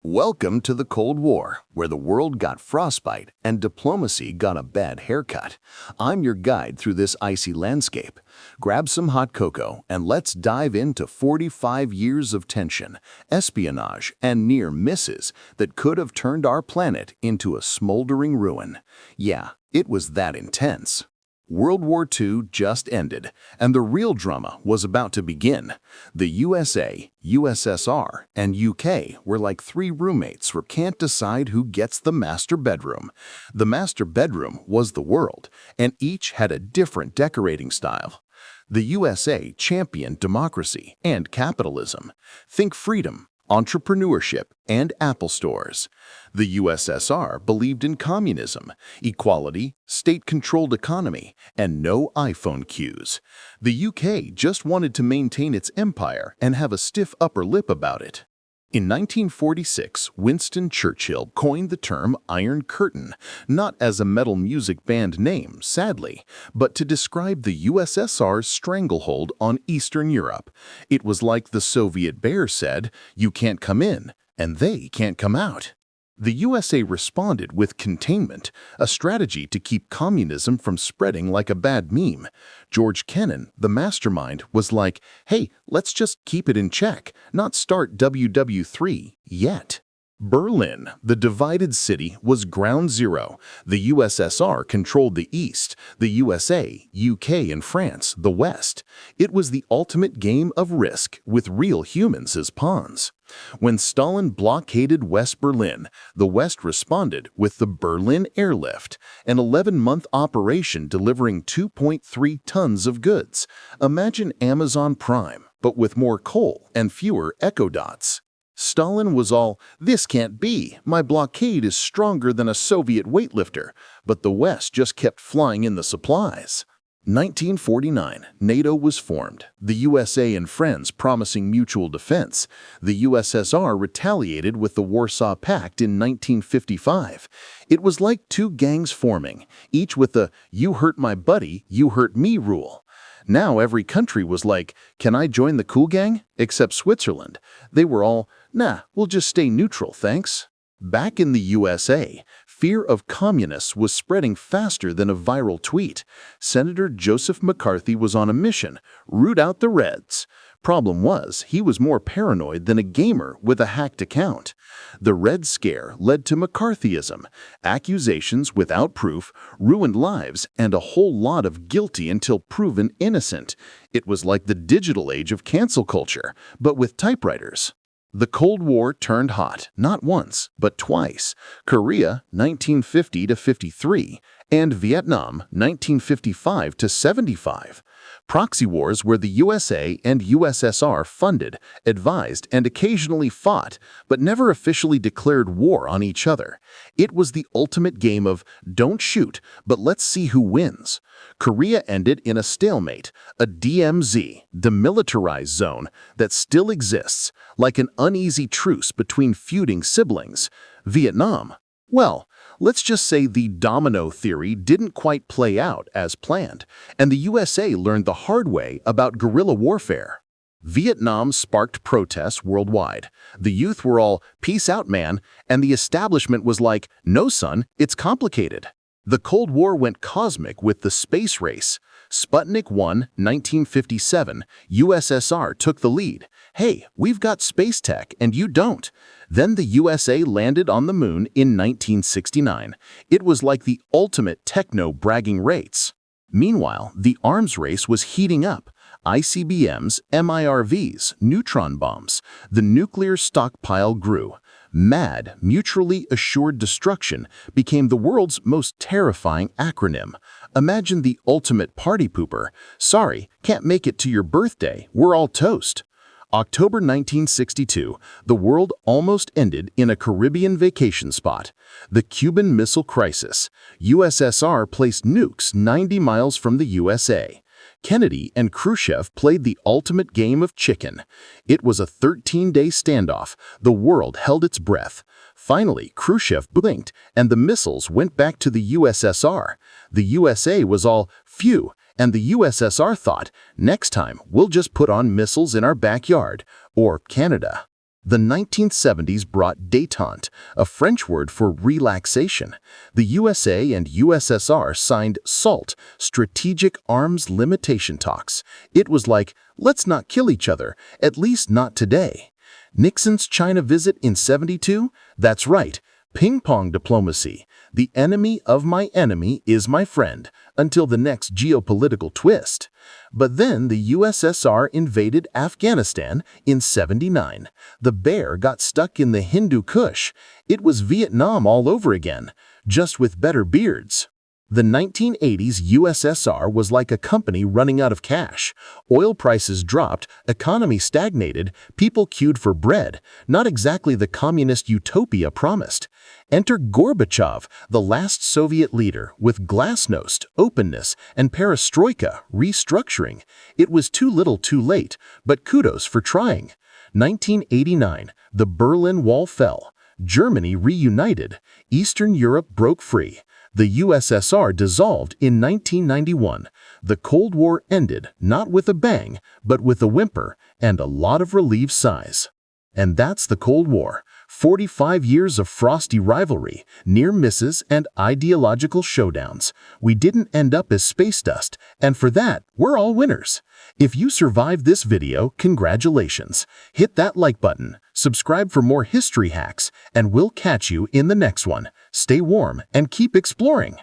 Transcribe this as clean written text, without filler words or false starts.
Welcome to the Cold War, where the world got frostbite and diplomacy got a bad haircut. I'm your guide through this icy landscape. Grab some hot cocoa and let's dive into 45 years of tension, espionage, and near misses that could have turned our planet into a smoldering ruin. Yeah, it was that intense. World War II just ended, and the real drama was about to begin. The USA, USSR, and UK were like three roommates who can't decide who gets the master bedroom. The master bedroom was the world, and each had a different decorating style. The USA championed democracy and capitalism. Think freedom, entrepreneurship, and Apple stores. The USSR believed in communism, equality, state-controlled economy, and no iPhone queues. The UK just wanted to maintain its empire and have a stiff upper lip about it. In 1946, Winston Churchill coined the term Iron Curtain, not as a metal music band name, sadly, but to describe the USSR's stranglehold on Eastern Europe. It was like the Soviet bear said, "You can't come in, and they can't come out." The USA responded with containment, a strategy to keep communism from spreading like a bad meme. George Kennan, the mastermind, was like, "Hey, let's just keep it in check, not start WW3 yet." Berlin, the divided city, was ground zero. The USSR controlled the East, the USA, UK, and France, the West. It was the ultimate game of risk, with real humans as pawns. When Stalin blockaded West Berlin, the West responded with the Berlin Airlift, an 11-month operation delivering 2.3 tons of goods. Imagine Amazon Prime, but with more coal and fewer echo dots. Stalin was all, "This can't be. My blockade is stronger than a Soviet weightlifter," but the West just kept flying in the supplies. 1949, NATO was formed, the USA and friends promising mutual defense. The USSR retaliated with the Warsaw Pact in 1955. It was like two gangs forming, each with the "you hurt my buddy, you hurt me" rule. Now every country was like, "Can I join the cool gang?" Except Switzerland. They were all, "Nah, we'll just stay neutral, thanks." Back in the USA, fear of communists was spreading faster than a viral tweet. Senator Joseph McCarthy was on a mission: root out the Reds. Problem was, he was more paranoid than a gamer with a hacked account. The Red Scare led to McCarthyism. Accusations without proof, ruined lives, and a whole lot of guilty until proven innocent. It was like the digital age of cancel culture, but with typewriters. The Cold War turned hot, not once, but twice. Korea, 1950 to 53, and Vietnam, 1955 to 75. Proxy wars were the USA and USSR funded, advised, and occasionally fought, but never officially declared war on each other. It was the ultimate game of don't shoot, but let's see who wins. Korea ended in a stalemate, a DMZ, demilitarized zone, that still exists, like an uneasy truce between feuding siblings. Vietnam, well, let's just say the domino theory didn't quite play out as planned, and the USA learned the hard way about guerrilla warfare. Vietnam sparked protests worldwide. The youth were all, "Peace out, man," and the establishment was like, "No, son, it's complicated." The Cold War went cosmic with the space race. Sputnik 1, 1957, USSR took the lead. "Hey, we've got space tech and you don't." Then the USA landed on the moon in 1969. It was like the ultimate techno-bragging race. Meanwhile, the arms race was heating up. ICBMs, MIRVs, neutron bombs. The nuclear stockpile grew. MAD, Mutually Assured Destruction, became the world's most terrifying acronym. Imagine the ultimate party pooper. "Sorry, can't make it to your birthday, we're all toast." October 1962, the world almost ended in a Caribbean vacation spot. The Cuban Missile Crisis. USSR placed nukes 90 miles from the USA. Kennedy and Khrushchev played the ultimate game of chicken. It was a 13-day standoff. The world held its breath. Finally, Khrushchev blinked, and the missiles went back to the USSR. The USA was all, "Phew," and the USSR thought, "Next time, we'll just put on missiles in our backyard," or Canada. The 1970s brought détente, a French word for relaxation. The USA and USSR signed SALT, Strategic Arms Limitation Talks. It was like, let's not kill each other, at least not today. Nixon's China visit in '72? That's right, ping-pong diplomacy. The enemy of my enemy is my friend, until the next geopolitical twist. But then the USSR invaded Afghanistan in '79. The bear got stuck in the Hindu Kush. It was Vietnam all over again, just with better beards. The 1980s USSR was like a company running out of cash. Oil prices dropped, economy stagnated, people queued for bread, not exactly the communist utopia promised. Enter Gorbachev, the last Soviet leader, with glasnost, openness, and perestroika, restructuring. It was too little too late, but kudos for trying. 1989, the Berlin Wall fell. Germany reunited. Eastern Europe broke free. The USSR dissolved in 1991. The Cold War ended, not with a bang, but with a whimper and a lot of relieved sighs. And that's the Cold War. 45 years of frosty rivalry, near misses, and ideological showdowns. We didn't end up as space dust, and for that, we're all winners. If you survived this video, congratulations. Hit that like button, subscribe for more history hacks, and we'll catch you in the next one. Stay warm and keep exploring.